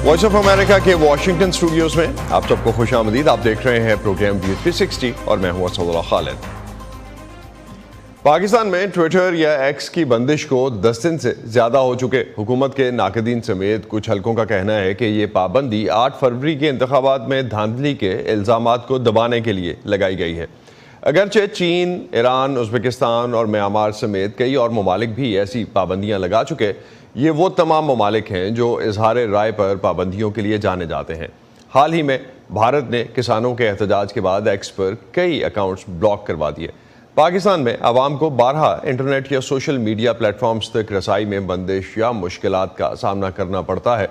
Voice of America के Washington studios में आप सबको खुशामदीद। आप देख रहे हैं प्रोग्राम व्यू 360 और मैं हूं असदुल्लाह खालिद। पाकिस्तान में ट्विटर या एक्स की बंदिश को 10 दिन से ज्यादा हो चुके। हुकूमत के नाकदीन समेत कुछ हलकों का कहना है कि ये पाबंदी 8 फरवरी के इंतखाबात में धांधली के इल्जामात को दबाने के लिए लगाई गई है। अगरचे चीन, ईरान, उज़्बेकिस्तान और म्यांमार समेत कई और ममालिक भी ऐसी पाबंदियां लगा चुके। ये वो तमाम ममालिक हैं जो इजहार राय पर पाबंदियों के लिए जाने जाते हैं। हाल ही में भारत ने किसानों के एहतजाज के बाद एक्स पर कई अकाउंट्स ब्लॉक करवा दिए। पाकिस्तान में आवाम को 12 इंटरनेट या सोशल मीडिया प्लेटफॉर्म्स तक रसाई में बंदिश या मुश्किलात का सामना करना पड़ता है।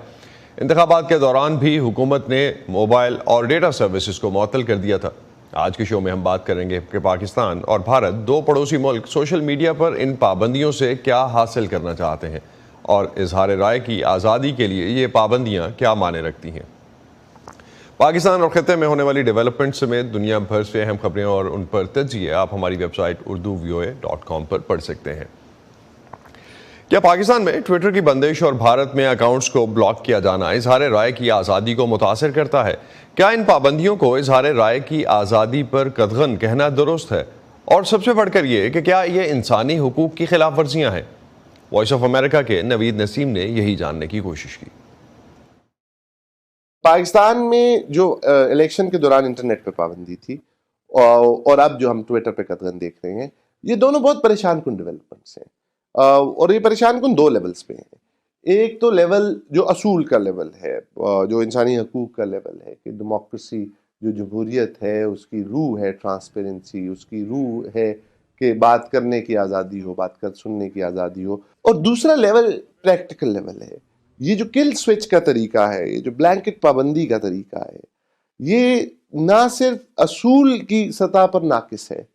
इंतखाबात के दौरान भी हुकूमत ने मोबाइल और डेटा सर्विसेज को मुअत्तल कर दिया था। आज के शो में हम बात करेंगे कि पाकिस्तान और भारत, दो पड़ोसी मुल्क, सोशल मीडिया पर इन पाबंदियों से क्या हासिल करना चाहते हैं और इजहार राय की आज़ादी के लिए ये पाबंदियां क्या माने रखती हैं। पाकिस्तान और खत्े में होने वाली डेवलपमेंट समेत दुनिया भर से अहम खबरें और उन पर तज्जिए आप हमारी वेबसाइट urduvoa.com पर पढ़ सकते हैं। क्या पाकिस्तान में ट्विटर की बंदिश और भारत में अकाउंट्स को ब्लॉक किया जाना इजहार राय की आज़ादी को मुतासर करता है? क्या इन पाबंदियों को इजहार राय की आज़ादी पर कदगन कहना दुरुस्त है? और सबसे बढ़कर ये कि क्या ये इंसानी हुकूक की खिलाफ वर्जियाँ हैं? वॉइस ऑफ अमेरिका के नवीद नसीम ने यही जानने की कोशिश की। पाकिस्तान में जो इलेक्शन के दौरान इंटरनेट पे पाबंदी थी और अब जो हम ट्विटर पे कदगन देख रहे हैं, ये दोनों बहुत परेशान कुन डेवलपमेंट्स हैं। और ये परेशान कुन 2 लेवल्स पे हैं। एक तो लेवल जो असूल का लेवल है, जो इंसानी हकूक का लेवल है कि डेमोक्रेसी, जो जमहूरियत है, उसकी रूह है ट्रांसपेरेंसी, उसकी रूह है कि बात करने की आज़ादी हो, बात कर सुनने की आज़ादी हो। और दूसरा लेवल प्रैक्टिकल लेवल है। ये जो किल स्विच का तरीका है, ये जो ब्लैंकेट पाबंदी का तरीका है, ये ना सिर्फ असूल की सतह पर नाकिस है,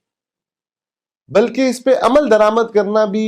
बल्कि इस पे अमल दरामद करना भी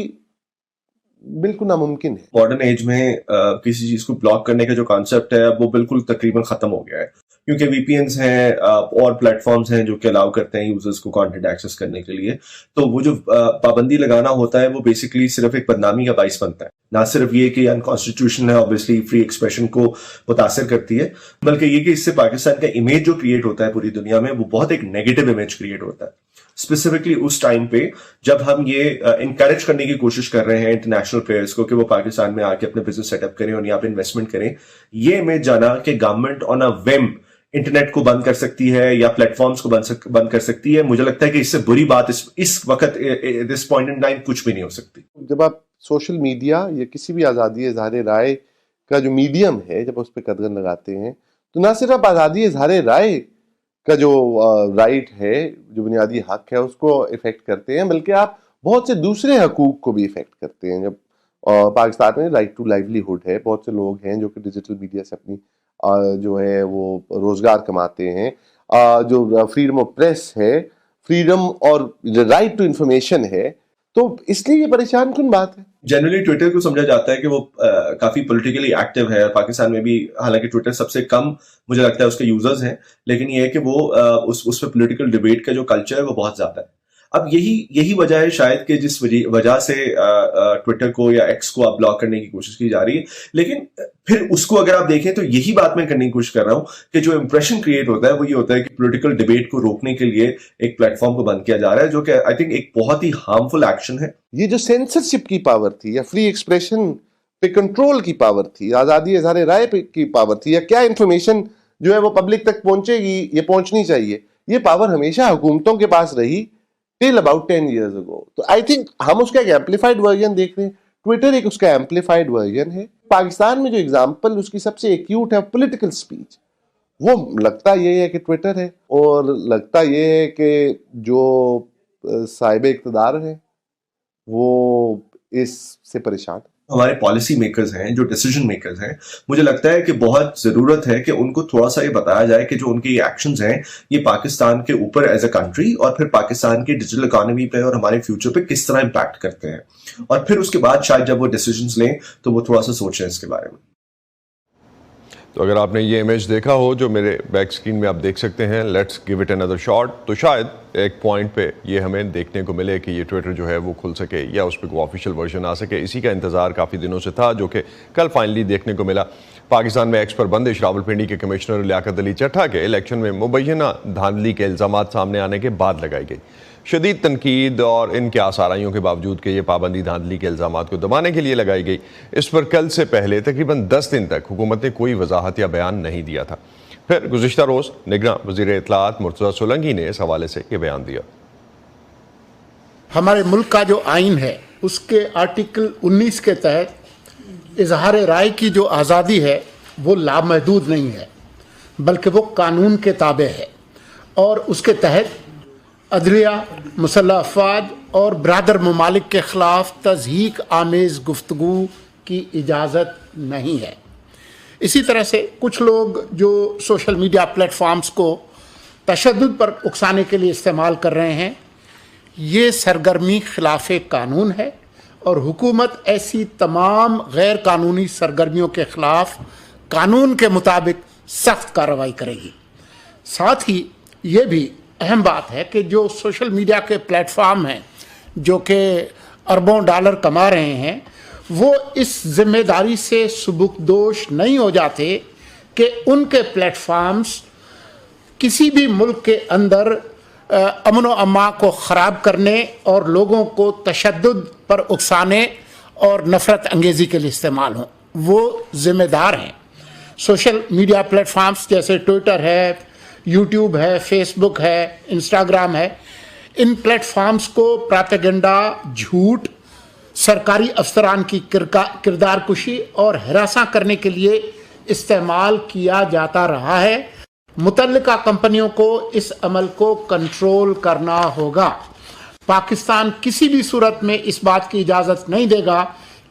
बिल्कुल नामुमकिन है। मॉडर्न एज में किसी चीज को ब्लॉक करने का जो कॉन्सेप्ट है वो बिल्कुल तकरीबन खत्म हो गया है, क्योंकि वीपीएन्स हैं और प्लेटफॉर्म्स हैं जो कि अलाउ करते हैं यूजर्स को कंटेंट एक्सेस करने के लिए। तो वो जो पाबंदी लगाना होता है वो बेसिकली सिर्फ एक बदनामी का बाइस बनता है। ना सिर्फ ये कि अनकॉन्स्टिट्यूशनल है, ऑब्वियसली फ्री एक्सप्रेशन को मुतासर करती है, बल्कि ये कि इससे पाकिस्तान का इमेज जो क्रिएट होता है पूरी दुनिया में, वो बहुत एक नेगेटिव इमेज क्रिएट होता है। स्पेसिफिकली उस टाइम पे जब हम ये इनकरेज करने की कोशिश कर रहे हैं इंटरनेशनल प्लेयर्स को कि वो पाकिस्तान में आके अपने बिजनेस सेटअप करें और यहाँ पे इन्वेस्टमेंट करें, ये इमेज जाना कि government on a whim internet को बंद कर सकती है या प्लेटफॉर्म्स को बंद कर सकती है, मुझे लगता है कि इससे बुरी बात इस वक्त दिस पॉइंट इन टाइम कुछ भी नहीं हो सकती। जब आप सोशल मीडिया या किसी भी आज़ादी इजहार राय का जो मीडियम है, जब उस पर कदगन लगाते हैं, तो ना सिर्फ आज़ादी इजहार राय का जो राइट है, जो बुनियादी हक है, उसको इफेक्ट करते हैं, बल्कि आप बहुत से दूसरे हकूक को भी इफेक्ट करते हैं। जब पाकिस्तान में राइट टू लाइवलीहुड है, बहुत से लोग हैं जो कि डिजिटल मीडिया से अपनी जो है वो रोजगार कमाते हैं। जो फ्रीडम ऑफ प्रेस है, फ्रीडम और राइट टू इंफॉर्मेशन है, तो इसलिए ये परेशान कुन बात है। जनरली ट्विटर को समझा जाता है कि वो काफी पॉलिटिकली एक्टिव है। पाकिस्तान में भी हालांकि ट्विटर सबसे कम मुझे लगता है उसके यूजर्स हैं, लेकिन ये है कि वो उस पर पॉलिटिकल डिबेट का जो कल्चर है वो बहुत ज्यादा है। अब यही वजह है शायद कि जिस वजह से ट्विटर को या एक्स को आप ब्लॉक करने की कोशिश की जा रही है। लेकिन फिर उसको अगर आप देखें तो यही बात मैं करने की कोशिश कर रहा हूं कि जो इंप्रेशन क्रिएट होता है वो ये होता है कि पॉलिटिकल डिबेट को रोकने के लिए एक प्लेटफॉर्म को बंद किया जा रहा है, जो कि आई थिंक एक बहुत ही हार्मफुल एक्शन है। ये जो सेंसरशिप की पावर थी या फ्री एक्सप्रेशन पे कंट्रोल की पावर थी, आजादी इजहार राय की पावर थी, या क्या इंफॉर्मेशन जो है वो पब्लिक तक पहुंचेगी, ये पहुंचनी चाहिए, ये पावर हमेशा हुकूमतों के पास रही टिल अबाउट 10 years ago। तो आई थिंक हम उसका एक एम्पलीफाइड वर्जन देख रहे हैं। ट्विटर एक उसका एम्पलीफाइड वर्जन है। पाकिस्तान में जो एग्जांपल उसकी सबसे एक्यूट है पॉलिटिकल स्पीच, वो लगता ये है कि ट्विटर है, और लगता ये है कि जो साहिब इक़्तिदार है वो इससे परेशान। हमारे पॉलिसी मेकर्स हैं, जो डिसीजन मेकर्स हैं, मुझे लगता है कि बहुत जरूरत है कि उनको थोड़ा सा ये बताया जाए कि जो उनके ये एक्शंस हैं ये पाकिस्तान के ऊपर एज अ कंट्री और फिर पाकिस्तान की डिजिटल इकोनॉमी पे और हमारे फ्यूचर पे किस तरह इंपैक्ट करते हैं, और फिर उसके बाद शायद जब वो डिसीजंस लें तो वो थोड़ा सा सोचें इसके बारे में। तो अगर आपने ये इमेज देखा हो जो मेरे बैक स्क्रीन में आप देख सकते हैं, let's give it another shot, तो शायद एक पॉइंट पे ये हमें देखने को मिले कि ये ट्विटर जो है वो खुल सके या उस पर कोई ऑफिशियल वर्जन आ सके। इसी का इंतज़ार काफ़ी दिनों से था, जो कि कल फाइनली देखने को मिला। पाकिस्तान में एक्स पर बंदिश रावलपिंडी के कमिश्नर लियाकत अली चट्ठा के इलेक्शन में मुबैना धांधली के इल्ज़ाम सामने आने के बाद लगाई गई। शदीद तनकीद और इनके आसाराइयों के बावजूद कि ये पाबंदी धांधली के इल्ज़ाम को दबाने के लिए लगाई गई, इस पर कल से पहले तकरीबन 10 दिन तक हुकूमत ने कोई वजाहत या बयान नहीं दिया था। फिर गुज़िश्ता रोज़ निगरां वज़ीर इत्तलाआत मुर्तज़ा सोलंकी ने इस हवाले से ये बयान दिया। हमारे मुल्क का जो आइन है उसके आर्टिकल 19 के तहत इजहार राय की जो आज़ादी है वो लामहदूद नहीं है, बल्कि वो कानून के ताबे है और उसके तहत अदलिया, मुसल्लह अफवाद और ब्रादर ममालिक के ख़िलाफ़ तज़हीक आमेज़ गुफ्तगू की इजाज़त नहीं है। इसी तरह से कुछ लोग जो सोशल मीडिया प्लेटफॉर्म्स को तशद्दुद पर उकसाने के लिए इस्तेमाल कर रहे हैं, ये सरगर्मी खिलाफ कानून है और हुकूमत ऐसी तमाम गैर कानूनी सरगर्मियों के ख़िलाफ़ कानून के मुताबिक सख्त कार्रवाई करेगी। साथ ही ये भी अहम बात है कि जो सोशल मीडिया के प्लेटफॉर्म हैं जो कि अरबों डॉलर कमा रहे हैं, वो इस जिम्मेदारी से सुबुकदोश नहीं हो जाते कि उनके प्लेटफॉर्म्स किसी भी मुल्क के अंदर अमन व अमा को ख़राब करने और लोगों को तशद्दुद पर उकसाने और नफ़रत अंगेज़ी के लिए इस्तेमाल हों। वो ज़िम्मेदार हैं। सोशल मीडिया प्लेटफॉर्म्स जैसे ट्विटर है, यूट्यूब है, फेसबुक है, इंस्टाग्राम है, इन प्लेटफॉर्म्स को प्रोपेगेंडा, झूठ, सरकारी अफसरान की किरदार कुशी और हरासा करने के लिए इस्तेमाल किया जाता रहा है। मुतल्लिका कंपनियों को इस अमल को कंट्रोल करना होगा। पाकिस्तान किसी भी सूरत में इस बात की इजाज़त नहीं देगा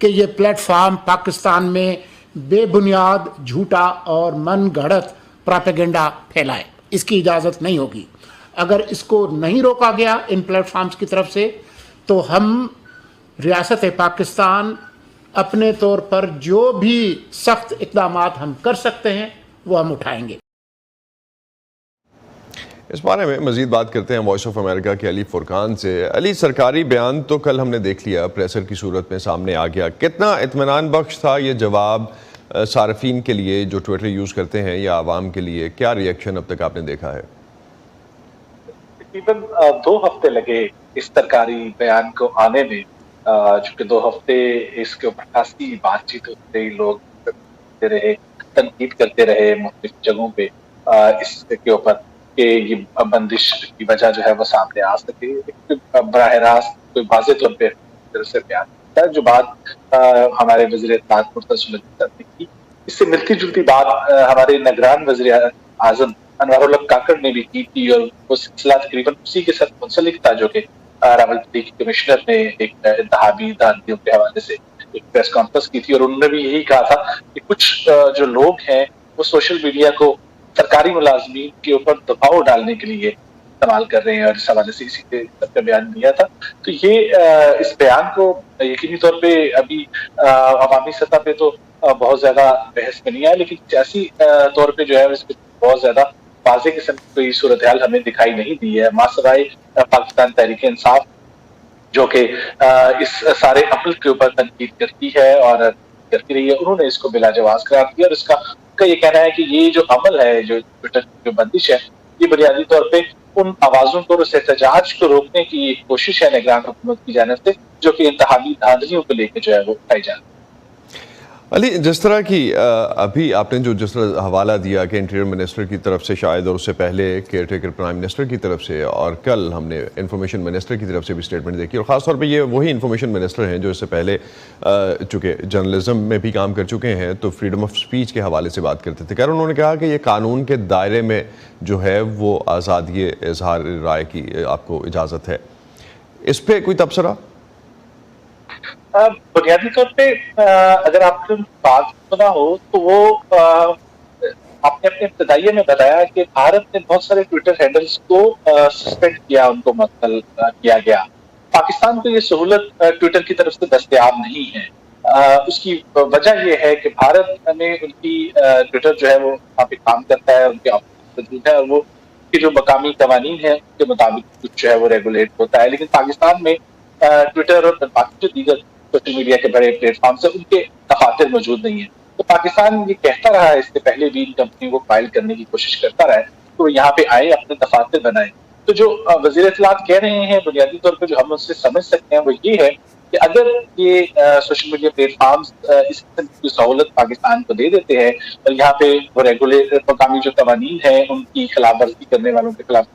कि ये प्लेटफॉर्म पाकिस्तान में बेबुनियाद, झूठा और मन गढ़ंत प्रोपेगेंडा फैलाए। इसकी इजाज़त नहीं होगी। अगर इसको नहीं रोका गया इन प्लेटफॉर्म्स की तरफ से, तो हम रियासत पाकिस्तान अपने तौर पर जो भी सख्त इक़दामात हम कर सकते हैं वो हम उठाएंगे। इस बारे में मजीद बात करते हैं वॉइस ऑफ अमेरिका के अली फुरकान से। अली, सरकारी बयान तो कल हमने देख लिया, प्रेशर की सूरत में सामने आ गया। कितना इत्मीनान बख्श था ये जवाब सार्फिन के लिए जो ट्विटर यूज़ करते हैं या आवाम के लिए? क्या रिएक्शन अब तक आपने देखा है? तकरीबन 2 हफ्ते लगे इस सरकारी बयान को आने में, चूंकि 2 हफ्ते इसके ऊपर खासी बातचीत होते रही, लोग करते रहे, तनकीद करते रहे मुख्तलिफ जगहों पे इसके ऊपर कि ये बंदिश की वजह जो है वो सामने आ सके। बराह रास्त कोई वाज़ेह तौर पे तरफ से बयान था, जो बात हमारे वज़ीर इत्तलाआत मुर्तज़ा सोलंकी ने की। इससे मिलती जुलती बात हमारे निगरान वज़ीर आज़म अनवारुल हक काकड़ ने भी की थी और वो सिलसिला तकरीबन उसी के साथ मुंसलिक था, जो कि रावलपिंडी के कमिश्नर ने एक इंतहाबी धांधलियों के हवाले से एक प्रेस कॉन्फ्रेंस की थी और उन्होंने भी यही कहा था कि कुछ जो लोग हैं वो सोशल मीडिया को सरकारी मुलाजमीन के ऊपर दबाव डालने के लिए इस्तेमाल कर रहे हैं और इस हवाले से इसी का बयान दिया था। तो ये इस बयान को यकीनी तौर पे अभी अवामी सतह पे तो बहुत ज्यादा बहस में नहीं आया, लेकिन सियासी तौर पे जो है इस पर बहुत ज्यादा वाज़ेह किस्म की कोई सूरत हाल हमें दिखाई नहीं दी है। मासवाए पाकिस्तान तहरीक इंसाफ जो कि इस सारे अमल के ऊपर तनकीद करती है और करती रही है, उन्होंने इसको बिलाजवाज करार दिया और इसका ये कहना है कि ये जो अमल है, जो ट्विटर की जो बंदिश है, ये बुनियादी तौर पे उन आवाजों को और उस एहतजाज को रोकने की कोशिश है निगरान हुकूमत की जानिब से, जो कि इंतहाबी धांधलियों को लेकर जो है वो उठाई जा रही है। अली, जिस तरह की अभी आपने जिस तरह हवाला दिया कि इंटीरियर मिनिस्टर की तरफ से शायद और उससे पहले केयर टेकर प्राइम मिनिस्टर की तरफ से और कल हमने इंफॉर्मेशन मिनिस्टर की तरफ से भी स्टेटमेंट देखी, और ख़ासतौर पे ये वही इंफॉर्मेशन मिनिस्टर हैं जो इससे पहले चूँकि जर्नलिज्म में भी काम कर चुके हैं, तो फ्रीडम ऑफ स्पीच के हवाले से बात करते थे। खैर, उन्होंने कहा कि ये कानून के दायरे में जो है वो आज़ादी इजहार राय की आपको इजाज़त है। इस पर कोई तबसरा? बुनियादी तौर पे अगर आपने बात सुना हो तो वो आपने अपने इब्तदाइये में बताया कि भारत ने बहुत सारे ट्विटर हैंडल्स को सस्पेंड किया, उनको मुअत्तल किया गया। पाकिस्तान को ये सहूलत ट्विटर की तरफ से दस्तयाब नहीं है। उसकी वजह ये है कि भारत में उनकी ट्विटर जो है वो वहाँ पे काम करता है, उनके ऑफिस मौजूद है और वो के जो मकामी कवानीन है उसके मुताबिक कुछ जो है वो रेगुलेट होता है। लेकिन पाकिस्तान में ट्विटर और बाकी जो दीगर सोशल मीडिया के बड़े प्लेटफॉर्म्स है उनके दफातर मौजूद नहीं है। तो पाकिस्तान ये कहता रहा है, इससे पहले भी इन कंपनी को फाइल करने की कोशिश करता रहा है, तो यहाँ पे आए, अपने दफातर बनाए। तो जो वजीर इत्तलात कह रहे हैं बुनियादी तौर पर जो हम उससे समझ सकते हैं वो ये है कि अगर ये सोशल मीडिया प्लेटफॉर्म्स इस किस्म की सहूलत पाकिस्तान को दे देते हैं और यहाँ पे वो रेगुलेटर मकामी जो कवानीन है उनकी खिलाफ वर्जी करने वालों के खिलाफ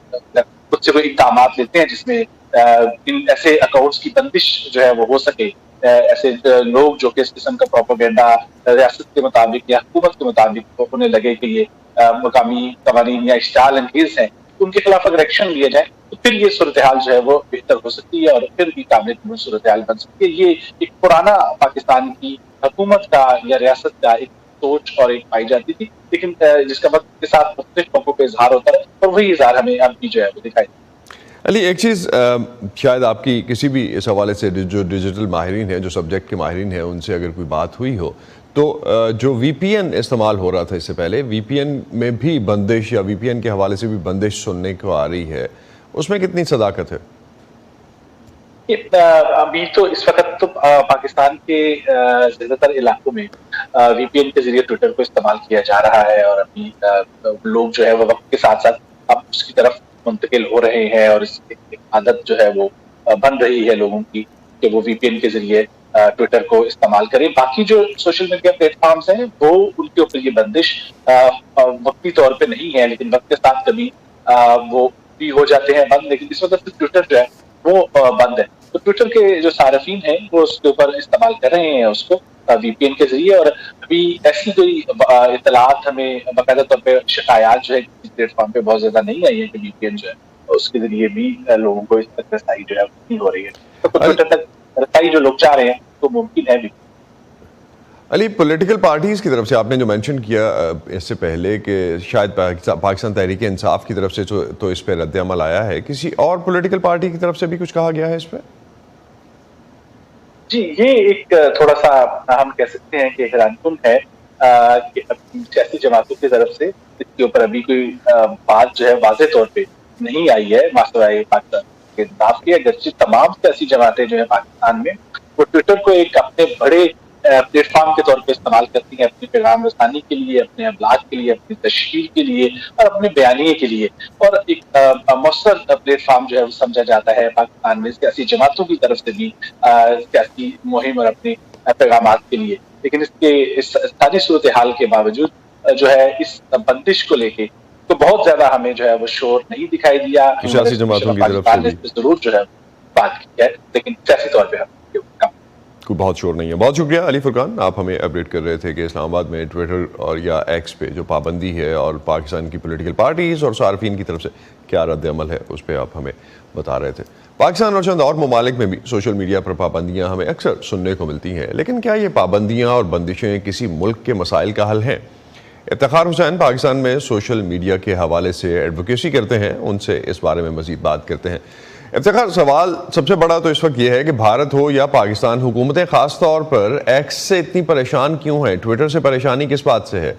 कुछ से कोई इक़दाम लेते हैं जिसमें इन ऐसे अकाउंट्स की बंदिश जो है वो हो सके, ऐसे लोग जो कि इस किस्म का प्रोपेगेंडा रियासत के मुताबिक या हुकूमत के मुताबिक उन्हें लगे कि ये मकामी कवानीन या इश्तिहाल अंगेज हैं, उनके खिलाफ अगर एक्शन लिया जाए तो फिर ये सूरत हाल जो है वो बेहतर हो सकती है और फिर भी काबिल कबूल सूरत हाल बन सकती है। ये एक पुराना पाकिस्तान की हुकूमत का या रियासत का एक सोच और एक पाई जाती थी, लेकिन जिसका वक्त के साथ मुख्तलिफ मौकों पर इजहार होता है और वही इजहार हमें अब भी जो है वो दिखाई। अली, एक चीज़ शायद आपकी किसी भी इस हवाले से जो डिजिटल माहिरीन हैं, जो सब्जेक्ट के माहिरीन हैं, उनसे अगर कोई बात हुई हो तो जो VPN इस्तेमाल हो रहा था इससे पहले, VPN में भी बंदिश या VPN के हवाले से भी बंदिश सुनने को आ रही है, उसमें कितनी सदाकत है? अभी तो इस वक्त तो पाकिस्तान के ज़्यादातर इलाकों में VPN के जरिए ट्विटर को इस्तेमाल किया जा रहा है और अभी लोग जो है वो वक्त के साथ साथ अब उसकी तरफ मुंतकिल हो रहे हैं और इसकी एक आदत जो है वो बन रही है लोगों की कि वो VPN के जरिए ट्विटर को इस्तेमाल करें। बाकी जो सोशल मीडिया प्लेटफॉर्म्स हैं वो उनके ऊपर ये बंदिश वक्ती तौर पे नहीं है, लेकिन वक्त के साथ कभी वो भी हो जाते हैं बंद, लेकिन इस वक्त ट्विटर जो है वो बंद है। तो ट्विटर के जो सार्फिन हैं वो उसके ऊपर इस्तेमाल कर रहे हैं उसको VPN के जरिए, और अभी ऐसी कोई इतलात हमें बाकायदा तौर पर शिकायत जो है किसी प्लेटफॉर्म पे बहुत ज्यादा नहीं आई है कि VPN जो है उसके जरिए भी लोगों को इस तक रसाई जो है नहीं हो रही है। तो ट्विटर तक रसाई जो लोग चाह रहे हैं तो मुमकिन है भी। अली, पॉलिटिकल पार्टीज़ की तरफ से आपने जो मेंशन किया इससे पहले कि शायद पाकिस्तान तहरीक इंसाफ की तरफ से तो इस पर रद्द अमल आया है, किसी और पॉलिटिकल पार्टी की तरफ से भी कुछ कहा गया है इस पर? जी, ये एक थोड़ा सा हम कह सकते हैं कि हैरानकुन है कि सियासी जमातों की तरफ से इसके ऊपर अभी कोई बात जो है वाज़ेह तौर पे नहीं आई है मासवाए पाकिस्तान के इंसाफ की। अगरचे तमाम सियासी जमातें जो है पाकिस्तान में वो ट्विटर को एक अपने बड़े प्लेटफॉर्म के तौर पे इस्तेमाल करती हैं अपनी पैगाम रसानी के लिए, अपने अबलाग के लिए, अपनी तशहीर के लिए और अपने बयानिए के लिए, और एक मौसर प्लेटफॉर्म जो है वो समझा जाता है पाकिस्तान में सियासी जमातों की तरफ से भी सियासी मुहिम और अपने पैगाम के लिए। लेकिन इसके इस सारी सूरत हाल के बावजूद जो है इस बंदिश को लेके तो बहुत ज्यादा हमें जो है वो शोर नहीं दिखाई दिया। सियासी जमातों की तरफ से भी जरूर जो है बात की है, लेकिन सियासी तौर पर कोई बहुत शोर नहीं है। बहुत शुक्रिया अली फुरकान, आप हमें अपडेट कर रहे थे कि इस्लामाबाद में ट्विटर और या एक्स पे जो पाबंदी है और पाकिस्तान की पॉलिटिकल पार्टीज़ और सार्फिन की तरफ से क्या रद्द अमल है उस पर आप हमें बता रहे थे। पाकिस्तान और चंद और ममालिक में भी सोशल मीडिया पर पाबंदियाँ हमें अक्सर सुनने को मिलती हैं, लेकिन क्या ये पाबंदियाँ और बंदिशें किसी मुल्क के मसाइल का हल हैं? इफ्तिखार हुसैन पाकिस्तान में सोशल मीडिया के हवाले से एडवोकेसी करते हैं, उनसे इस बारे में मज़ीद बात करते हैं। इफ्तिखार, सवाल सबसे बड़ा तो इस वक्त यह है कि भारत हो या पाकिस्तान, हुकूमतें ख़ास तौर पर एक्स से इतनी परेशान क्यों हैं? ट्विटर से परेशानी किस बात से है?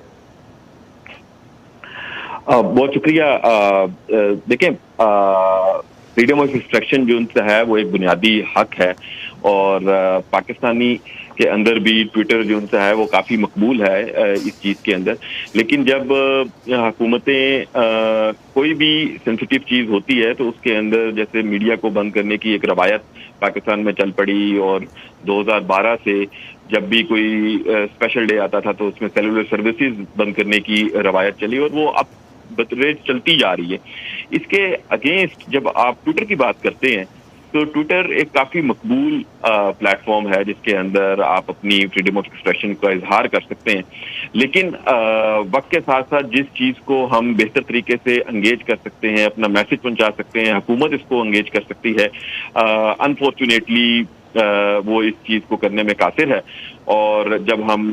बहुत शुक्रिया। देखें, फ्रीडम ऑफ एक्सप्रेशन जो है वो एक बुनियादी हक है और पाकिस्तानी के अंदर भी ट्विटर जो है वो काफ़ी मकबूल है इस चीज़ के अंदर। लेकिन जब हुकूमतें कोई भी सेंसिटिव चीज़ होती है तो उसके अंदर, जैसे मीडिया को बंद करने की एक रवायत पाकिस्तान में चल पड़ी और 2012 से जब भी कोई स्पेशल डे आता था तो उसमें सेलुलर सर्विसेज बंद करने की रवायत चली और वो अब बतरेज चलती जा रही है। इसके अगेंस्ट जब आप ट्विटर की बात करते हैं तो ट्विटर एक काफ़ी मकबूल प्लेटफॉर्म है जिसके अंदर आप अपनी फ्रीडम ऑफ एक्सप्रेशन का इजहार कर सकते हैं। लेकिन वक्त के साथ साथ जिस चीज़ को हम बेहतर तरीके से एंगेज कर सकते हैं, अपना मैसेज पहुंचा सकते हैं, हुकूमत इसको एंगेज कर सकती है, अनफॉर्चुनेटली वो इस चीज़ को करने में कासिर है। और जब हम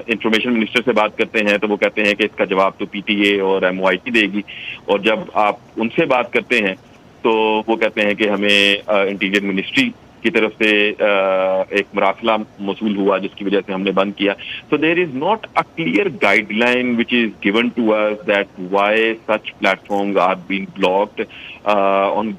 इंफॉर्मेशन मिनिस्टर से बात करते हैं तो वो कहते हैं कि इसका जवाब तो PTA और MOIT देगी, और जब आप उनसे बात करते हैं तो वो कहते हैं कि हमें इंटीरियर मिनिस्ट्री की तरफ से एक मरासला मौसूल हुआ जिसकी वजह से हमने बंद किया. So there is not a clear guideline which is given to us that why such platforms are being blocked on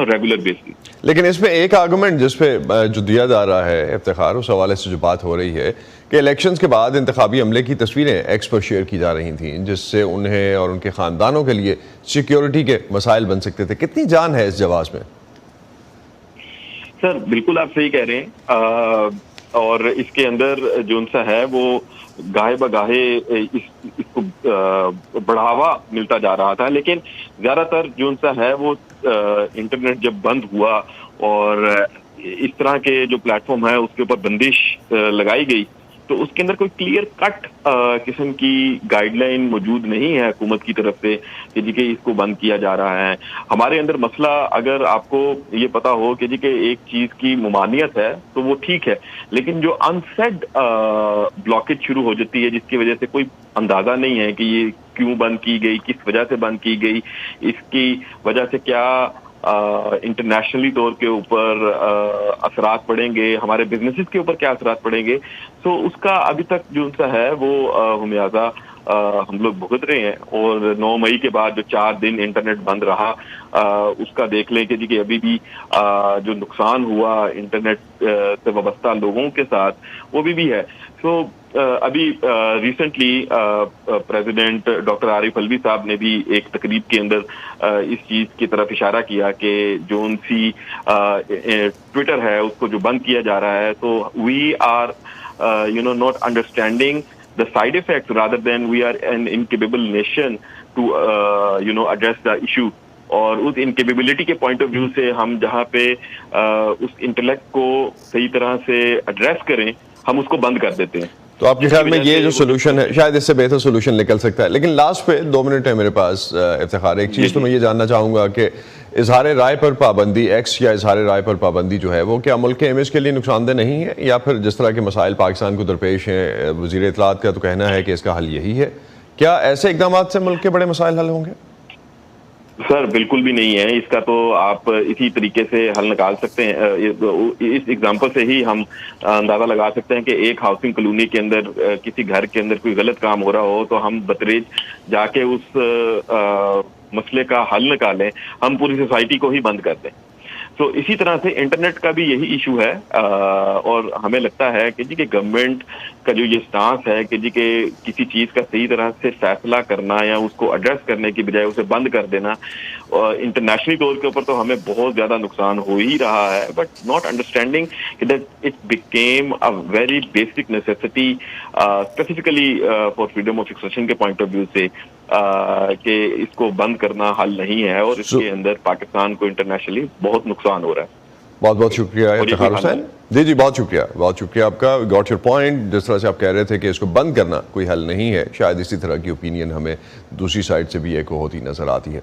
regular basis. लेकिन इसमें एक आर्गुमेंट जिसपे जो दिया जा रहा है इफ्तिखार, उस हवाले से जो बात हो रही है कि इलेक्शंस के बाद इंतखाबी अमले की तस्वीरें एक्स पर शेयर की जा रही थीं, जिससे उन्हें और उनके ख़ानदानों के लिए सिक्योरिटी के मसाइल बन सकते थे. कितनी जान है इस जवाब में? सर बिल्कुल आप सही कह रहे हैं. और इसके अंदर जो सा है वो गाहे बगाहे इसको बढ़ावा मिलता जा रहा था. लेकिन ज्यादातर जो सा है वो इंटरनेट जब बंद हुआ और इस तरह के जो प्लेटफॉर्म है उसके ऊपर बंदिश लगाई गई, तो उसके अंदर कोई क्लियर कट किस्म की गाइडलाइन मौजूद नहीं है हुकूमत की तरफ से कि जी के इसको बंद किया जा रहा है. हमारे अंदर मसला, अगर आपको ये पता हो कि जी के एक चीज की ममानियत है तो वो ठीक है, लेकिन जो अनसेड ब्लॉकेज शुरू हो जाती है जिसकी वजह से कोई अंदाजा नहीं है कि ये क्यों बंद की गई, किस वजह से बंद की गई, इसकी वजह से क्या इंटरनेशनली तौर के ऊपर असरात पड़ेंगे, हमारे बिजनेसेस के ऊपर क्या असरात पड़ेंगे, तो उसका अभी तक जो सा है वो हुमियाजा हम लोग भुगत रहे हैं. और 9 मई के बाद जो 4 दिन इंटरनेट बंद रहा उसका देख लें कि जी कि अभी भी जो नुकसान हुआ इंटरनेट से वाबस्ता लोगों के साथ वो भी है. तो अभी recently president doctor Arif Alvi साहब ने भी एक तकरीब के अंदर इस चीज की तरफ इशारा किया कि जोन सी ट्विटर है उसको जो बंद किया जा रहा है, तो we are not understanding the side effects rather than we are an incapable nation to address the issue. और उस इनकेपेबिलिटी के पॉइंट ऑफ व्यू से हम जहाँ पे उस इंटेलेक्ट को सही तरह से एड्रेस करें, हम उसको बंद कर देते हैं. तो आपके ख्याल में ये जो सोल्यूशन है, शायद इससे बेहतर सोल्यूशन निकल सकता है. लेकिन लास्ट पे 2 मिनट है मेरे पास इफ्तिखार, एक चीज़ तो मैं ये जानना चाहूँगा कि इजहार राय पर पाबंदी, एक्स या इजहार राय पर पाबंदी जो है वो क्या मुल्क के इमेज के लिए नुकसानदेह नहीं है, या फिर जिस तरह के मसाइल पाकिस्तान को दरपेश हैं, वज़ीर इत्तलात का तो कहना है कि इसका हल यही है, क्या ऐसे इकदाम से मुल्क के बड़े मसाइल हल होंगे? सर बिल्कुल भी नहीं है. इसका तो आप इसी तरीके से हल निकाल सकते हैं. इस एग्जांपल से ही हम अंदाजा लगा सकते हैं कि एक हाउसिंग कॉलोनी के अंदर किसी घर के अंदर कोई गलत काम हो रहा हो तो हम बतरेज जाके उस मसले का हल निकालें, हम पूरी सोसाइटी को ही बंद कर दें. तो इसी तरह से इंटरनेट का भी यही इशू है. और हमें लगता है कि जी के गवर्नमेंट का जो ये स्टांस है कि जी के किसी चीज का सही तरह से फैसला करना या उसको एड्रेस करने की बजाय उसे बंद कर देना, इंटरनेशनली तौर के ऊपर तो हमें बहुत ज्यादा नुकसान हो ही रहा है, but not understanding that it became a very basic necessity specifically for freedom of expression के पॉइंट ऑफ व्यू से कि इसको बंद करना हल नहीं है. और इसके अंदर पाकिस्तान को इंटरनेशनली बहुत नुकसान हो रहा है. बहुत बहुत शुक्रिया इफ्तिखार हुसैन. जी बहुत शुक्रिया आपका. Got your point. जिस तरह से आप कह रहे थे कि इसको बंद करना कोई हल नहीं है, शायद इसी तरह की ओपिनियन हमें दूसरी साइड से भी एको होती नजर आती है.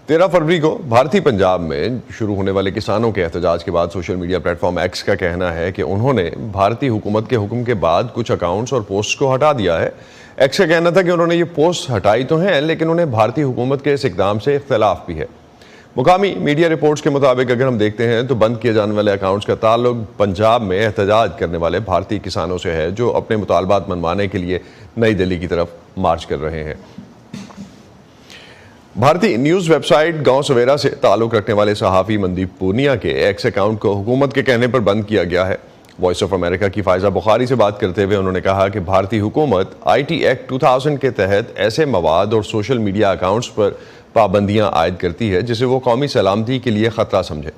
13 फरवरी को भारतीय पंजाब में शुरू होने वाले किसानों के एहतजाज के बाद सोशल मीडिया प्लेटफॉर्म एक्स का कहना है कि उन्होंने भारतीय हुकूमत के हुक्म के बाद कुछ अकाउंट्स और पोस्ट को हटा दिया है. एक्स का कहना था कि उन्होंने ये पोस्ट हटाई तो हैं, लेकिन उन्हें भारतीय हुकूमत के इस इकदाम से इख्तलाफ भी है. मुकामी मीडिया रिपोर्ट्स के मुताबिक अगर हम देखते हैं तो बंद किए जाने वाले अकाउंट्स का ताल्लुक पंजाब में एहतजाज करने वाले भारतीय किसानों से है, जो अपने मुतालबात मनवाने के लिए नई दिल्ली की तरफ मार्च कर रहे हैं. भारतीय न्यूज़ वेबसाइट गांव सवेरा से ताल्लुक रखने वाले सहाफ़ी मनदीप पूनिया के एक्स अकाउंट को हुकूमत के कहने पर बंद किया गया है. वॉइस ऑफ अमेरिका की फायजा बुखारी से बात करते हुए उन्होंने कहा कि भारतीय हुकूमत IT एक्ट 2000 के तहत ऐसे मवाद और सोशल मीडिया अकाउंट्स पर पाबंदियां आयद करती है जिसे वो कौमी सलामती के लिए ख़तरा समझे.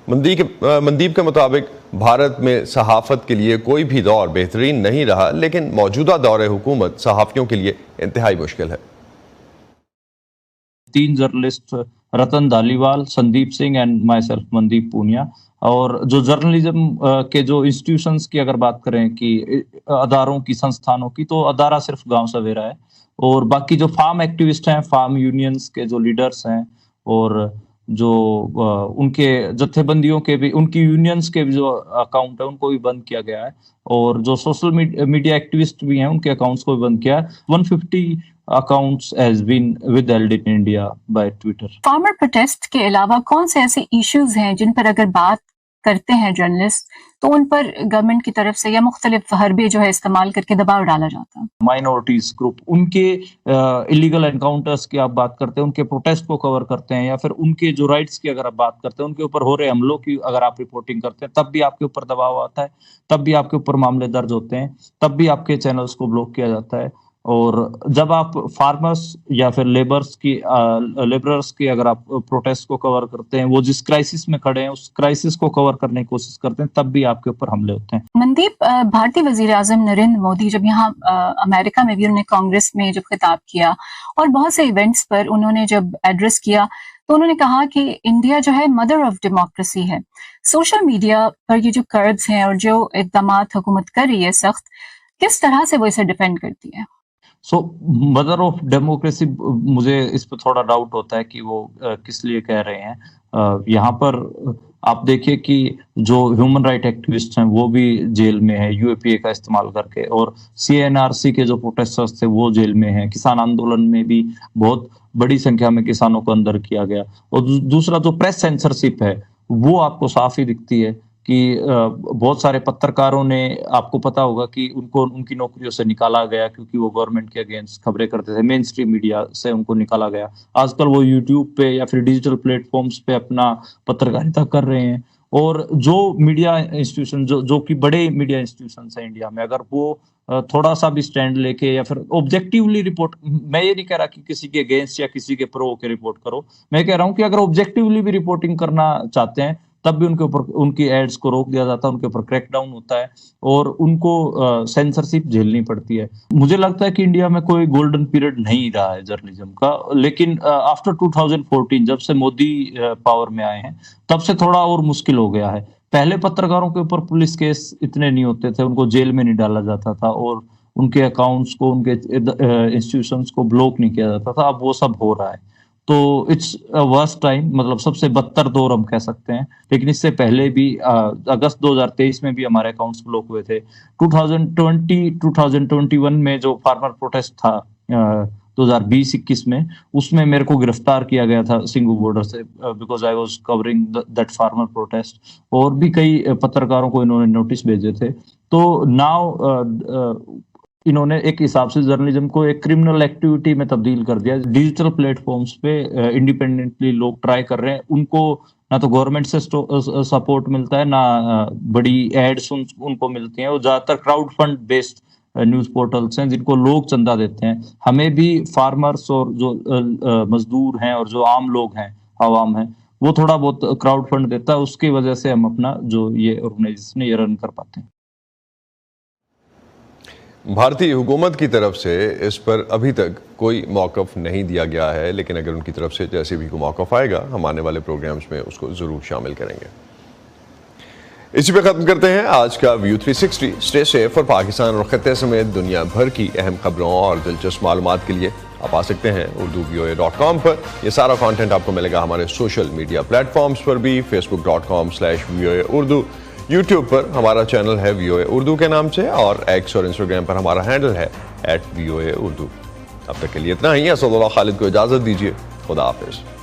मनदीप के मुताबिक भारत में सहाफ़त के लिए कोई भी दौर बेहतरीन नहीं रहा, लेकिन मौजूदा दौर हुकूमत सहाफ़ियों के लिए इंतहाई मुश्किल है. 3 journalist Ratan Dhaliwal, Sandeep Singh and myself Mandeep Punia, और जो जर्नलिज्म के जो इंस्टीट्यूशंस की अगर बात करें कि अदारों की, संस्थानों की, तो अदारा सिर्फ गांव सवेरा है. और बाकी जो फार्म एक्टिविस्ट हैं, फार्म यूनियंस के जो लीडर्स हैं और जो उनके जत्थेबंदियों के भी, उनकी यूनियंस के भी जो अकाउंट है उनको भी बंद किया गया है. और जो सोशल मीडिया एक्टिविस्ट भी हैं उनके अकाउंट्स को भी बंद किया है. 150 accounts has been withheld in India by Twitter. Farmer protest के अलावा कौन से ऐसे इश्यूज हैं जिन पर अगर बात करते हैं जर्नलिस्ट, तो उन पर गवर्नमेंट की तरफ से या मुख्तलिफ हरबे जो है इस्तेमाल करके दबाव डाला जाता है। माइनॉरिटीज ग्रुप, उनके इलीगल एनकाउंटर्स की आप बात करते हैं, उनके प्रोटेस्ट को कवर करते हैं, या फिर उनके जो राइट्स की अगर आप बात करते हैं, उनके ऊपर हो रहे हमलों की अगर आप रिपोर्टिंग करते हैं, तब भी आपके ऊपर दबाव आता है, तब भी आपके ऊपर मामले दर्ज होते हैं, तब भी आपके चैनल्स को ब्लॉक किया जाता है। और जब आप फार्मर्स या फिर लेबरर्स की अगर आप प्रोटेस्ट को कवर करते हैं, वो जिस क्राइसिस में खड़े हैं उस क्राइसिस को कवर करने की कोशिश करते हैं, तब भी आपके ऊपर हमले होते हैं। मनदीप, भारतीय वजीर आजम नरेंद्र मोदी जब यहाँ अमेरिका में भी उन्होंने कांग्रेस में जब खिताब किया और बहुत से इवेंट्स पर उन्होंने जब एड्रेस किया, तो उन्होंने कहा कि इंडिया जो है मदर ऑफ डेमोक्रेसी है। सोशल मीडिया पर ये जो कर्ब्स हैं और जो इक़दाम हुकूमत कर रही है सख्त, किस तरह से वो इसे डिफेंड करती है? मदर ऑफ डेमोक्रेसी, मुझे इस पर थोड़ा डाउट होता है कि वो किस लिए कह रहे हैं। यहाँ पर आप देखिए कि जो ह्यूमन राइट एक्टिविस्ट हैं वो भी जेल में है यूएपीए का इस्तेमाल करके, और सीएनआरसी के जो प्रोटेस्टर्स थे वो जेल में हैं। किसान आंदोलन में भी बहुत बड़ी संख्या में किसानों को अंदर किया गया। और दूसरा जो प्रेस सेंसरशिप है वो आपको साफ ही दिखती है कि बहुत सारे पत्रकारों ने, आपको पता होगा कि उनको उनकी नौकरियों से निकाला गया क्योंकि वो गवर्नमेंट के अगेंस्ट खबरें करते थे। मेन स्ट्रीम मीडिया से उनको निकाला गया। आजकल वो यूट्यूब पे या फिर डिजिटल प्लेटफॉर्म्स पे अपना पत्रकारिता कर रहे हैं। और जो मीडिया इंस्टीट्यूशन जो कि बड़े मीडिया इंस्टीट्यूशन है इंडिया में, अगर वो थोड़ा सा भी स्टैंड लेके या फिर ऑब्जेक्टिवली रिपोर्ट, मैं ये नहीं कह रहा कि किसी के अगेंस्ट या किसी के प्रो के रिपोर्ट करो, मैं कह रहा हूँ कि अगर ऑब्जेक्टिवली भी रिपोर्टिंग करना चाहते हैं तब भी उनके ऊपर, उनकी एड्स को रोक दिया जाता है, उनके ऊपर क्रैकडाउन होता है और उनको सेंसरशिप झेलनी पड़ती है। मुझे लगता है कि इंडिया में कोई गोल्डन पीरियड नहीं रहा है जर्नलिज्म का, लेकिन आफ्टर 2014 जब से मोदी पावर में आए हैं तब से थोड़ा और मुश्किल हो गया है। पहले पत्रकारों के ऊपर पुलिस केस इतने नहीं होते थे, उनको जेल में नहीं डाला जाता था और उनके अकाउंट्स को, उनके इंस्टीट्यूशंस को ब्लॉक नहीं किया जाता था। अब वो सब हो रहा है, तो इट्स वर्स्ट टाइम, मतलब सबसे बदतर दौर हम कह सकते हैं। लेकिन इससे पहले भी अगस्त 2023 में भी हमारे अकाउंट्स ब्लॉक हुए थे। 2021 में जो फार्मर प्रोटेस्ट था 2020-21 में, उसमें मेरे को गिरफ्तार किया गया था सिंघू बॉर्डर से, because I was covering that farmer protest. और भी कई पत्रकारों को इन्होंने नोटिस भेजे थे। तो नाउ इन्होंने एक हिसाब से जर्नलिज्म को एक क्रिमिनल एक्टिविटी में तब्दील कर दिया। डिजिटल प्लेटफॉर्म्स पे इंडिपेंडेंटली लोग ट्राई कर रहे हैं, उनको ना तो गवर्नमेंट से सपोर्ट मिलता है, ना बड़ी एड्स उनको मिलती हैं। वो ज्यादातर crowd fund based news portals हैं जिनको लोग चंदा देते हैं। हमें भी फार्मर्स और जो मजदूर हैं और जो आम लोग हैं, आवाम है, वो थोड़ा बहुत क्राउड फंड देता है, उसकी वजह से हम अपना जो ये ऑर्गेनाइजेशन ये रन कर पाते हैं। भारतीय हुकूमत की तरफ से इस पर अभी तक कोई मौक़िफ़ नहीं दिया गया है, लेकिन अगर उनकी तरफ से जैसे भी कोई मौक़िफ़ आएगा हम आने वाले प्रोग्राम्स में उसको ज़रूर शामिल करेंगे। इसी पे ख़त्म करते हैं आज का व्यू 360। स्टे सेफ और पाकिस्तान और ख़त्ते समेत दुनिया भर की अहम खबरों और दिलचस्प मालूमात के लिए आप आ सकते हैं urduvoa.com पर। यह सारा कंटेंट आपको मिलेगा हमारे सोशल मीडिया प्लेटफॉर्म्स पर भी, facebook.com/voaurdu, यूट्यूब पर हमारा चैनल है VOA उर्दू के नाम से, और एक्स और इंस्टाग्राम पर हमारा हैंडल है @VOA Urdu। अब तक के लिए इतना ही। असदुल्लाह खालिद को इजाज़त दीजिए। खुदा हाफिज़।